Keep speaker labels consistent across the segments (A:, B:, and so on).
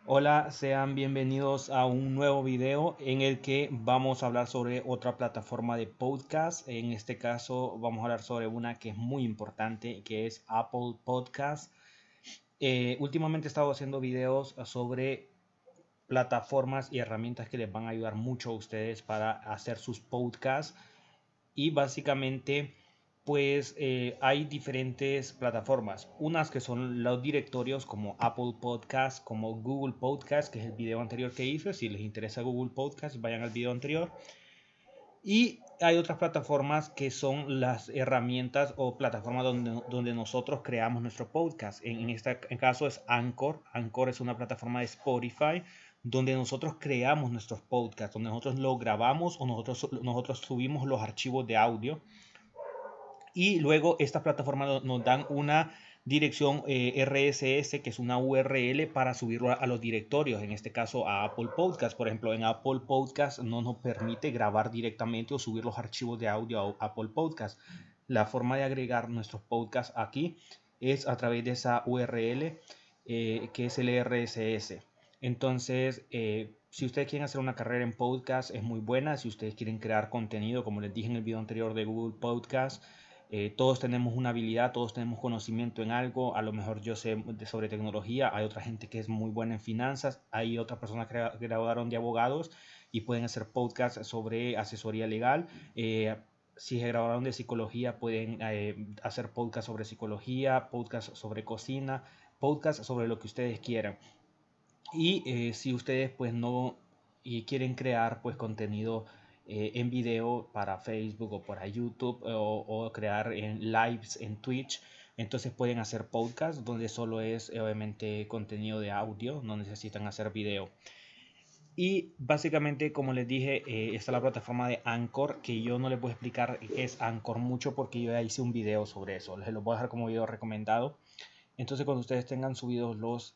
A: Hola, sean bienvenidos a un nuevo video en el que vamos a hablar sobre otra plataforma de podcast. En este caso vamos a hablar sobre una que es muy importante, que es Apple Podcast. Últimamente he estado haciendo videos sobre plataformas y herramientas que les van a ayudar mucho a ustedes para hacer sus podcasts y básicamente pues hay diferentes plataformas, unas que son los directorios como Apple Podcast, como Google Podcast, que es el video anterior que hice. Si les interesa Google Podcast, vayan al video anterior. Y hay otras plataformas que son las herramientas o plataformas donde nosotros creamos nuestro podcast. En este caso es Anchor. Anchor es una plataforma de Spotify donde nosotros creamos nuestros podcasts, donde nosotros lo grabamos o nosotros subimos los archivos de audio y luego estas plataformas nos dan una dirección RSS, que es una URL para subirlo a los directorios, en este caso a Apple Podcast. Por ejemplo, en Apple Podcast no nos permite grabar directamente o subir los archivos de audio a Apple Podcast. La forma de agregar nuestros podcasts aquí es a través de esa URL que es el RSS. Entonces, si ustedes quieren hacer una carrera en podcast, es muy buena. Si ustedes quieren crear contenido, como les dije en el video anterior de Google Podcast, todos tenemos una habilidad, todos tenemos conocimiento en algo. A lo mejor yo sé sobre tecnología, hay otra gente que es muy buena en finanzas, hay otras personas que graduaron de abogados y pueden hacer podcasts sobre asesoría legal. Si se graduaron de psicología, pueden hacer podcasts sobre psicología, podcasts sobre cocina, podcasts sobre lo que ustedes quieran. Y si ustedes pues no quieren crear pues contenido en video para Facebook o para YouTube o crear en lives en Twitch, entonces pueden hacer podcast donde solo es obviamente contenido de audio, no necesitan hacer video. Y básicamente, como les dije, está la plataforma de Anchor, que yo no les voy a explicar qué es Anchor mucho porque yo ya hice un video sobre eso. Les lo voy a dejar como video recomendado. Entonces, cuando ustedes tengan subidos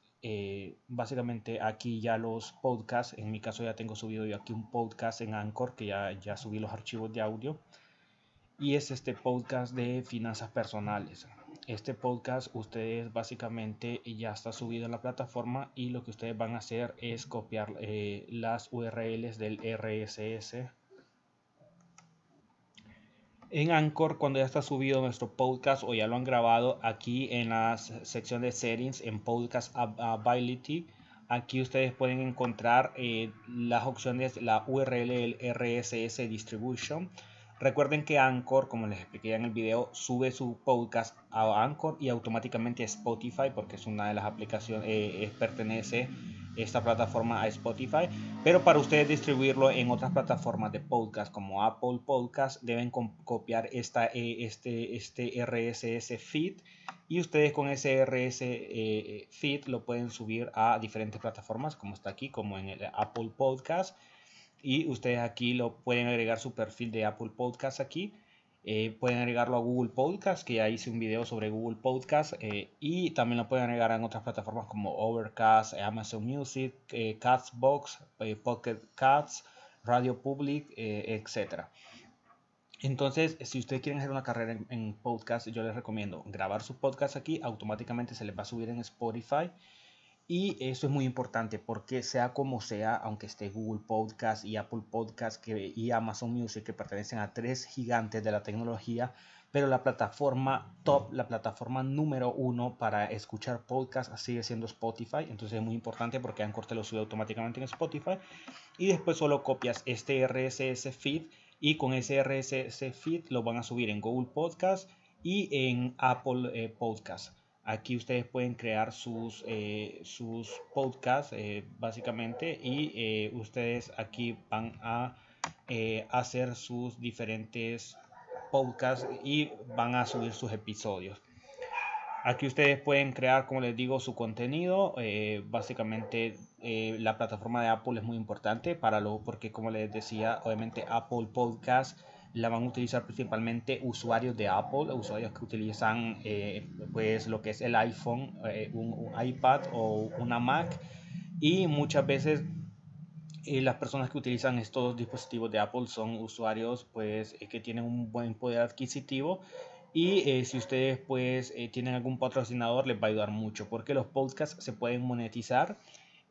A: básicamente aquí ya los podcasts, en mi caso ya tengo subido yo aquí un podcast en Anchor, que ya subí los archivos de audio, y es este podcast de finanzas personales. Este podcast ustedes básicamente ya está subido en la plataforma y lo que ustedes van a hacer es copiar las URLs del RSS en Anchor. Cuando ya está subido nuestro podcast o ya lo han grabado, aquí en la sección de settings en podcast ability, aquí ustedes pueden encontrar las opciones, la URL del RSS distribution. Recuerden que Anchor, como les expliqué en el video, sube su podcast a Anchor y automáticamente a Spotify, porque es una de las aplicaciones, pertenece esta plataforma a Spotify. Pero para ustedes distribuirlo en otras plataformas de podcast como Apple Podcast, deben copiar este RSS feed, y ustedes con ese RSS feed lo pueden subir a diferentes plataformas, como está aquí, como en el Apple Podcast. Y ustedes aquí lo pueden agregar su perfil de Apple Podcast aquí. Pueden agregarlo a Google Podcast, que ya hice un video sobre Google Podcast, y también lo pueden agregar en otras plataformas como Overcast, Amazon Music, Castbox, Pocket Casts, Radio Public, etc. Entonces, si ustedes quieren hacer una carrera en podcast, yo les recomiendo grabar su podcast aquí, automáticamente se les va a subir en Spotify. Y eso es muy importante porque sea como sea, aunque esté Google Podcast y Apple Podcast y Amazon Music, que pertenecen a tres gigantes de la tecnología, pero la plataforma top, la plataforma número uno para escuchar podcast sigue siendo Spotify. Entonces es muy importante porque Anchor te lo sube automáticamente en Spotify y después solo copias este RSS feed, y con ese RSS feed lo van a subir en Google Podcast y en Apple Podcast. Aquí ustedes pueden crear sus podcasts básicamente, y ustedes aquí van a hacer sus diferentes podcasts y van a subir sus episodios. Aquí ustedes pueden crear, como les digo, su contenido. Básicamente la plataforma de Apple es muy importante porque como les decía, obviamente Apple Podcast la van a utilizar principalmente usuarios de Apple, usuarios que utilizan pues lo que es el iPhone, un iPad o una Mac. Y muchas veces las personas que utilizan estos dispositivos de Apple son usuarios pues que tienen un buen poder adquisitivo, y si ustedes pues tienen algún patrocinador les va a ayudar mucho porque los podcasts se pueden monetizar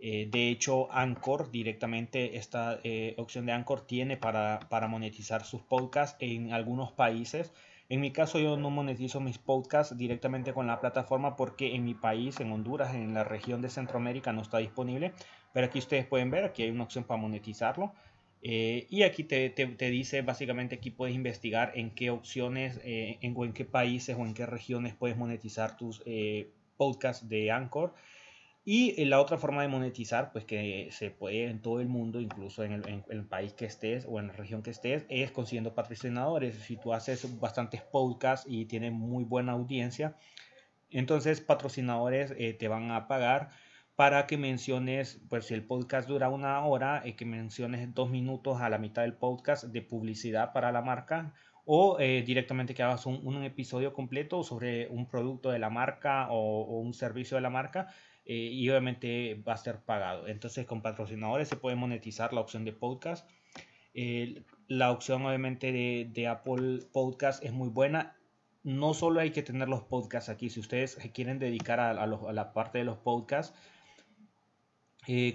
A: De hecho, Anchor directamente, esta opción de Anchor tiene para monetizar sus podcasts en algunos países. En mi caso yo no monetizo mis podcasts directamente con la plataforma porque en mi país, en Honduras, en la región de Centroamérica no está disponible. Pero aquí ustedes pueden ver, aquí hay una opción para monetizarlo. Y aquí te dice básicamente, aquí puedes investigar en qué opciones, o en qué países o en qué regiones puedes monetizar tus podcasts de Anchor. Y la otra forma de monetizar, pues que se puede en todo el mundo, incluso en el país que estés o en la región que estés, es consiguiendo patrocinadores. Si tú haces bastantes podcasts y tienes muy buena audiencia, entonces patrocinadores te van a pagar para que menciones, pues si el podcast dura 1 hora, que menciones 2 minutos a la mitad del podcast de publicidad para la marca, o directamente que hagas un episodio completo sobre un producto de la marca o un servicio de la marca, y obviamente va a ser pagado. Entonces con patrocinadores se puede monetizar la opción de podcast. La opción obviamente de Apple Podcast es muy buena. No solo hay que tener los podcasts aquí, si ustedes se quieren dedicar a la parte de los podcasts,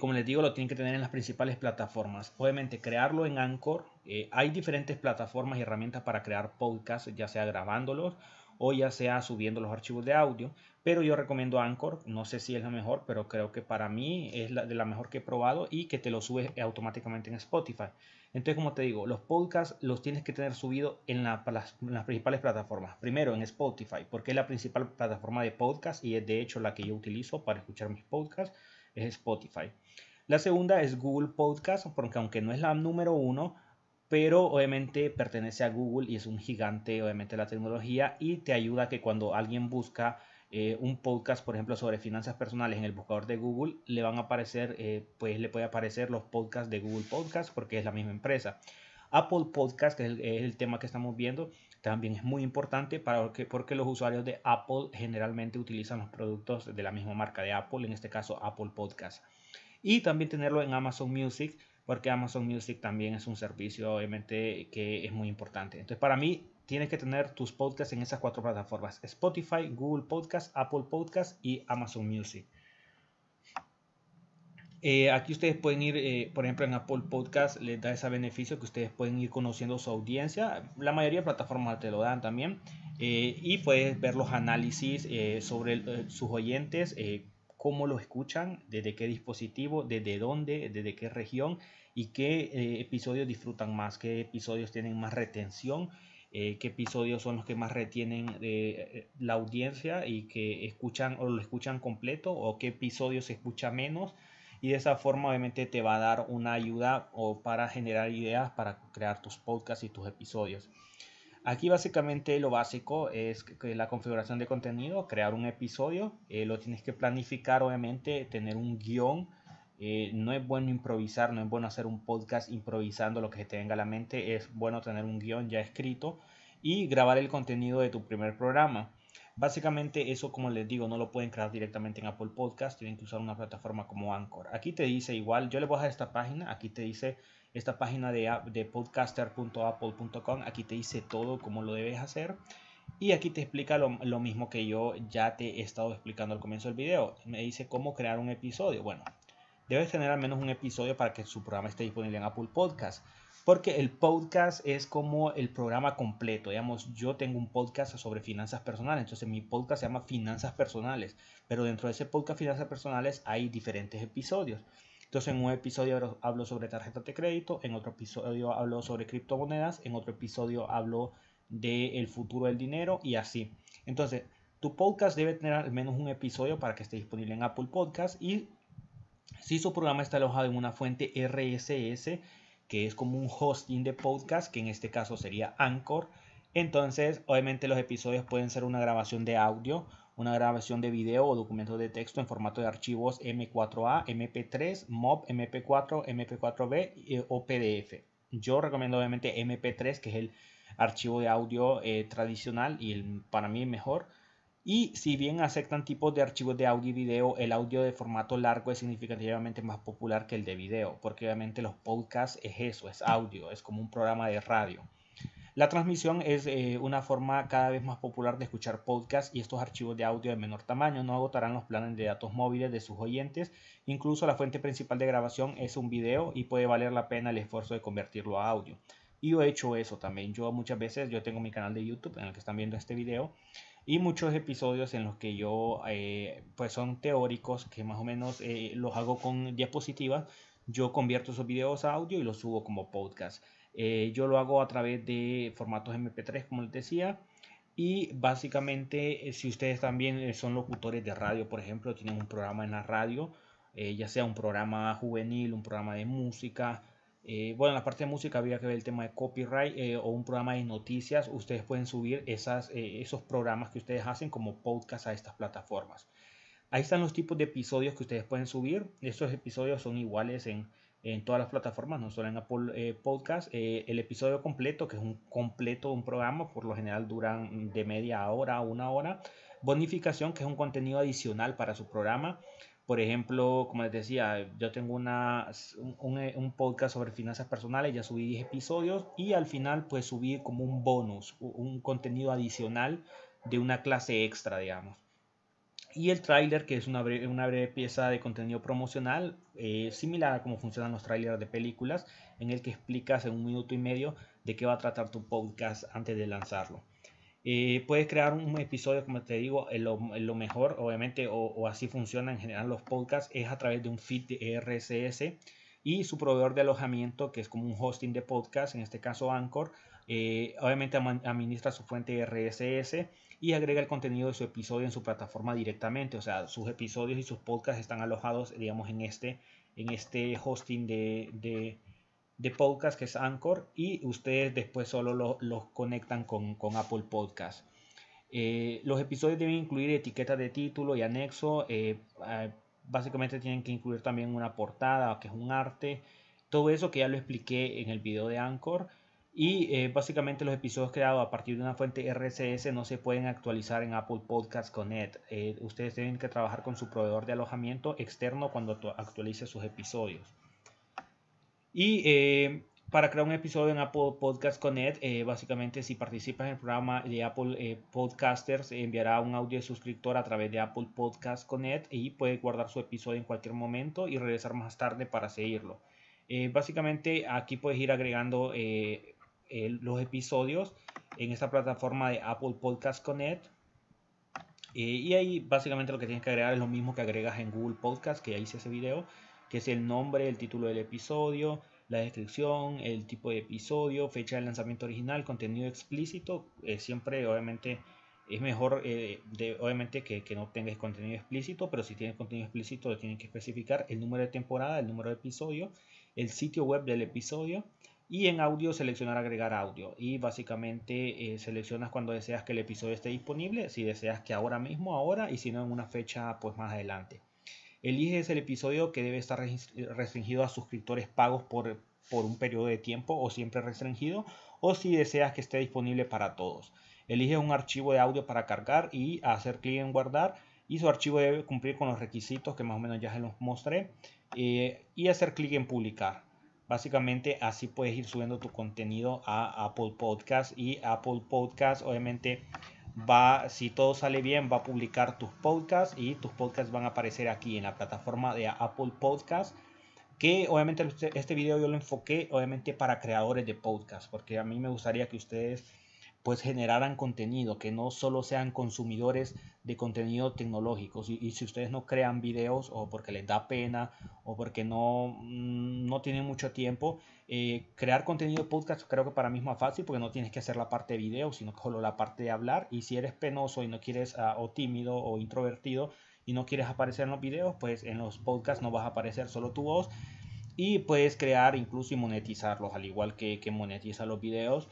A: como les digo, lo tienen que tener en las principales plataformas. Obviamente, crearlo en Anchor. Hay diferentes plataformas y herramientas para crear podcasts, ya sea grabándolos o ya sea subiendo los archivos de audio. Pero yo recomiendo Anchor. No sé si es la mejor, pero creo que para mí es de la mejor que he probado y que te lo sube automáticamente en Spotify. Entonces, como te digo, los podcasts los tienes que tener subido en las principales plataformas. Primero en Spotify, porque es la principal plataforma de podcast y es de hecho la que yo utilizo para escuchar mis podcasts, es Spotify. La segunda es Google Podcast, porque aunque no es la número uno, pero obviamente pertenece a Google y es un gigante, obviamente, de la tecnología, y te ayuda a que cuando alguien busca un podcast, por ejemplo, sobre finanzas personales en el buscador de Google, le van a aparecer, pues le puede aparecer los podcasts de Google Podcast porque es la misma empresa. Apple Podcast, que es el tema que estamos viendo, también es muy importante porque los usuarios de Apple generalmente utilizan los productos de la misma marca de Apple, en este caso Apple Podcast. Y también tenerlo en Amazon Music, porque Amazon Music también es un servicio obviamente que es muy importante. Entonces para mí tienes que tener tus podcasts en esas 4 plataformas: Spotify, Google Podcast, Apple Podcast y Amazon Music. Aquí ustedes pueden ir, por ejemplo, en Apple Podcast les da ese beneficio que ustedes pueden ir conociendo su audiencia. La mayoría de plataformas te lo dan también. Y puedes ver los análisis sobre sus oyentes, cómo lo escuchan, desde qué dispositivo, desde dónde, desde qué región y qué episodios disfrutan más, qué episodios tienen más retención, qué episodios son los que más retienen la audiencia y que escuchan o lo escuchan completo, o qué episodios se escucha menos. Y de esa forma obviamente te va a dar una ayuda o para generar ideas para crear tus podcasts y tus episodios. Aquí básicamente lo básico es que la configuración de contenido, crear un episodio, lo tienes que planificar obviamente, tener un guión. No es bueno improvisar, no es bueno hacer un podcast improvisando lo que te venga a la mente, es bueno tener un guión ya escrito y grabar el contenido de tu primer programa. Básicamente eso, como les digo, no lo pueden crear directamente en Apple Podcast, tienen que usar una plataforma como Anchor. Aquí te dice igual, yo le voy a dejar esta página, aquí te dice esta página de podcaster.apple.com, aquí te dice todo cómo lo debes hacer. Y aquí te explica lo mismo que yo ya te he estado explicando al comienzo del video. Me dice cómo crear un episodio. Bueno, debes tener al menos un episodio para que su programa esté disponible en Apple Podcast. Porque el podcast es como el programa completo. Digamos, yo tengo un podcast sobre finanzas personales. Entonces mi podcast se llama Finanzas Personales. Pero dentro de ese podcast Finanzas Personales hay diferentes episodios. Entonces en un episodio hablo sobre tarjetas de crédito. En otro episodio hablo sobre criptomonedas. En otro episodio hablo del futuro del dinero y así. Entonces tu podcast debe tener al menos un episodio para que esté disponible en Apple Podcast. Y si su programa está alojado en una fuente RSS, que es como un hosting de podcast, que en este caso sería Anchor, entonces obviamente los episodios pueden ser una grabación de audio, una grabación de video o documentos de texto en formato de archivos M4A, MP3, MOV, MP4, MP4B o PDF. Yo recomiendo obviamente MP3, que es el archivo de audio tradicional y para mí mejor. Y si bien aceptan tipos de archivos de audio y video, el audio de formato largo es significativamente más popular que el de video, porque obviamente los podcasts es eso, es audio, es como un programa de radio. La transmisión es una forma cada vez más popular de escuchar podcasts y estos archivos de audio de menor tamaño no agotarán los planes de datos móviles de sus oyentes. Incluso la fuente principal de grabación es un video y puede valer la pena el esfuerzo de convertirlo a audio. Y yo he hecho eso también. Yo muchas veces, yo tengo mi canal de YouTube en el que están viendo este video y muchos episodios en los que yo, pues son teóricos, que más o menos los hago con diapositivas. Yo convierto esos videos a audio y los subo como podcast. Yo lo hago a través de formatos MP3, como les decía. Y básicamente, si ustedes también son locutores de radio, por ejemplo, tienen un programa en la radio, ya sea un programa juvenil, un programa de música. Bueno, en la parte de música habría que ver el tema de copyright o un programa de noticias. Ustedes pueden subir esos programas que ustedes hacen como podcast a estas plataformas. Ahí están los tipos de episodios que ustedes pueden subir. Estos episodios son iguales en todas las plataformas, no solo en Apple Podcast. El episodio completo, que es un programa, por lo general duran de media hora a una hora. Bonificación, que es un contenido adicional para su programa. Por ejemplo, como les decía, yo tengo un podcast sobre finanzas personales, ya subí 10 episodios y al final pues subí como un bonus, un contenido adicional de una clase extra, digamos. Y el tráiler, que es una breve pieza de contenido promocional, similar a cómo funcionan los trailers de películas, en el que explicas en 1 minuto y medio de qué va a tratar tu podcast antes de lanzarlo. Puedes crear un episodio, como te digo, lo mejor, obviamente, o así funciona en general los podcasts, es a través de un feed de RSS y su proveedor de alojamiento, que es como un hosting de podcast, en este caso Anchor, obviamente administra su fuente RSS y agrega el contenido de su episodio en su plataforma directamente. O sea, sus episodios y sus podcasts están alojados, digamos, en este hosting de podcast que es Anchor y ustedes después solo los conectan con Apple Podcast. Los episodios deben incluir etiquetas de título y anexo. Básicamente tienen que incluir también una portada, que es un arte. Todo eso que ya lo expliqué en el video de Anchor. Y básicamente los episodios creados a partir de una fuente RSS no se pueden actualizar en Apple Podcast Connect. Ustedes tienen que trabajar con su proveedor de alojamiento externo cuando actualice sus episodios. Y para crear un episodio en Apple Podcast Connect, básicamente si participas en el programa de Apple Podcasters, enviará un audio de suscriptor a través de Apple Podcast Connect y puede guardar su episodio en cualquier momento y regresar más tarde para seguirlo. Básicamente aquí puedes ir agregando los episodios en esta plataforma de Apple Podcast Connect. Y ahí básicamente lo que tienes que agregar es lo mismo que agregas en Google Podcast, que ya hice ese video, que es el nombre, el título del episodio, la descripción, el tipo de episodio, fecha de lanzamiento original, contenido explícito. Siempre obviamente es mejor obviamente que no tengas contenido explícito, pero si tienes contenido explícito le tienes que especificar el número de temporada, el número de episodio, el sitio web del episodio. Y en audio seleccionar agregar audio y básicamente seleccionas cuando deseas que el episodio esté disponible, si deseas que ahora mismo, ahora, y si no en una fecha pues más adelante. Eliges el episodio que debe estar restringido a suscriptores pagos por un periodo de tiempo o siempre restringido, o si deseas que esté disponible para todos. Elige un archivo de audio para cargar y hacer clic en guardar, y su archivo debe cumplir con los requisitos que más o menos ya se los mostré, y hacer clic en publicar. Básicamente así puedes ir subiendo tu contenido a Apple Podcast, y Apple Podcast obviamente si todo sale bien, va a publicar tus podcasts y tus podcasts van a aparecer aquí en la plataforma de Apple Podcast, que obviamente este video yo lo enfoqué obviamente para creadores de podcast, porque a mí me gustaría que ustedes pues generaran contenido, que no solo sean consumidores de contenido tecnológico. Y si ustedes no crean videos o porque les da pena o porque no tienen mucho tiempo, crear contenido de podcast creo que para mí es más fácil porque no tienes que hacer la parte de video, sino solo la parte de hablar. Y si eres penoso y no quieres, o tímido o introvertido y no quieres aparecer en los videos, pues en los podcasts no vas a aparecer, solo tu voz. Y puedes crear incluso y monetizarlos, al igual que monetiza los videos.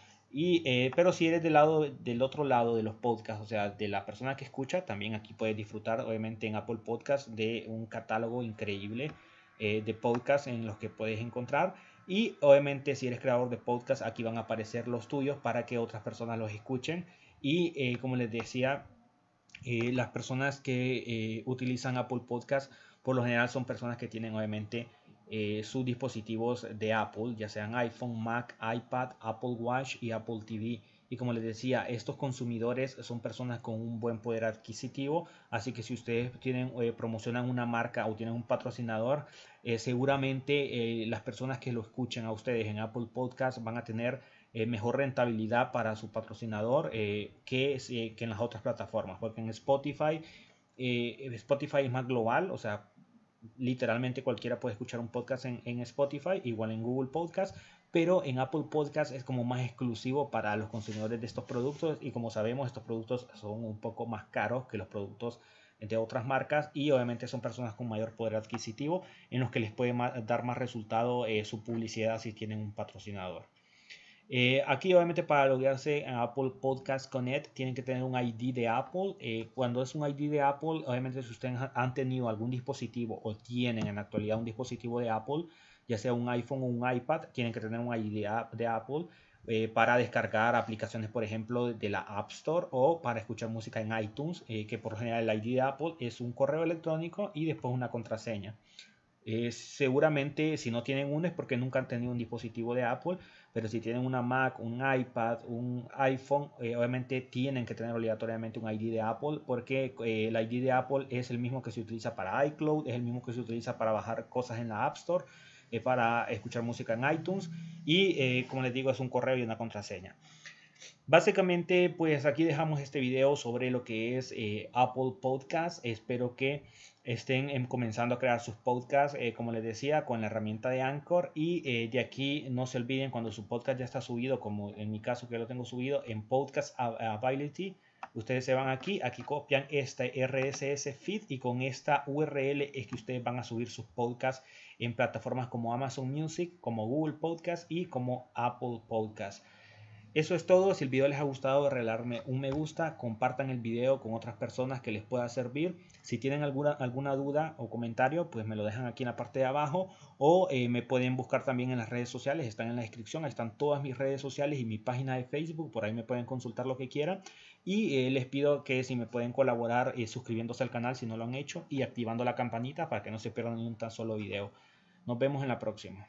A: Pero si eres del otro lado de los podcasts, o sea, de la persona que escucha, también aquí puedes disfrutar, obviamente en Apple Podcast, de un catálogo increíble de podcasts en los que puedes encontrar. Y obviamente si eres creador de podcast, aquí van a aparecer los tuyos para que otras personas los escuchen. Y como les decía, las personas que utilizan Apple Podcast por lo general son personas que tienen obviamente sus dispositivos de Apple, ya sean iPhone, Mac, iPad, Apple Watch y Apple TV. Y como les decía, estos consumidores son personas con un buen poder adquisitivo, así que si ustedes tienen, promocionan una marca o tienen un patrocinador, seguramente las personas que lo escuchen a ustedes en Apple Podcast van a tener mejor rentabilidad para su patrocinador que en las otras plataformas, porque en Spotify, Spotify es más global, o sea, literalmente cualquiera puede escuchar un podcast en Spotify, igual en Google Podcast, pero en Apple Podcast es como más exclusivo para los consumidores de estos productos y como sabemos estos productos son un poco más caros que los productos de otras marcas y obviamente son personas con mayor poder adquisitivo en los que les puede dar más resultado su publicidad si tienen un patrocinador. Aquí obviamente para loguearse en Apple Podcast Connect tienen que tener un ID de Apple. Cuando es un ID de Apple, obviamente si ustedes han tenido algún dispositivo o tienen en la actualidad un dispositivo de Apple, ya sea un iPhone o un iPad, tienen que tener un ID de Apple para descargar aplicaciones, por ejemplo, de la App Store o para escuchar música en iTunes, que por lo general el ID de Apple es un correo electrónico y después una contraseña. Seguramente si no tienen uno es porque nunca han tenido un dispositivo de Apple, pero si tienen una Mac, un iPad, un iPhone, obviamente tienen que tener obligatoriamente un ID de Apple porque el ID de Apple es el mismo que se utiliza para iCloud, es el mismo que se utiliza para bajar cosas en la App Store, para escuchar música en iTunes y como les digo es un correo y una contraseña. Básicamente, pues aquí dejamos este video sobre lo que es Apple Podcast. Espero que estén comenzando a crear sus podcasts, como les decía, con la herramienta de Anchor. Y de aquí no se olviden cuando su podcast ya está subido, como en mi caso que lo tengo subido en Podcast Ability. Ustedes se van aquí copian este RSS feed y con esta URL es que ustedes van a subir sus podcasts en plataformas como Amazon Music, como Google Podcast y como Apple Podcast. Eso es todo. Si el video les ha gustado, regalarme un me gusta, compartan el video con otras personas que les pueda servir. Si tienen alguna duda o comentario, pues me lo dejan aquí en la parte de abajo o me pueden buscar también en las redes sociales, están en la descripción, ahí están todas mis redes sociales y mi página de Facebook, por ahí me pueden consultar lo que quieran y les pido que si me pueden colaborar suscribiéndose al canal si no lo han hecho y activando la campanita para que no se pierdan ni un tan solo video. Nos vemos en la próxima.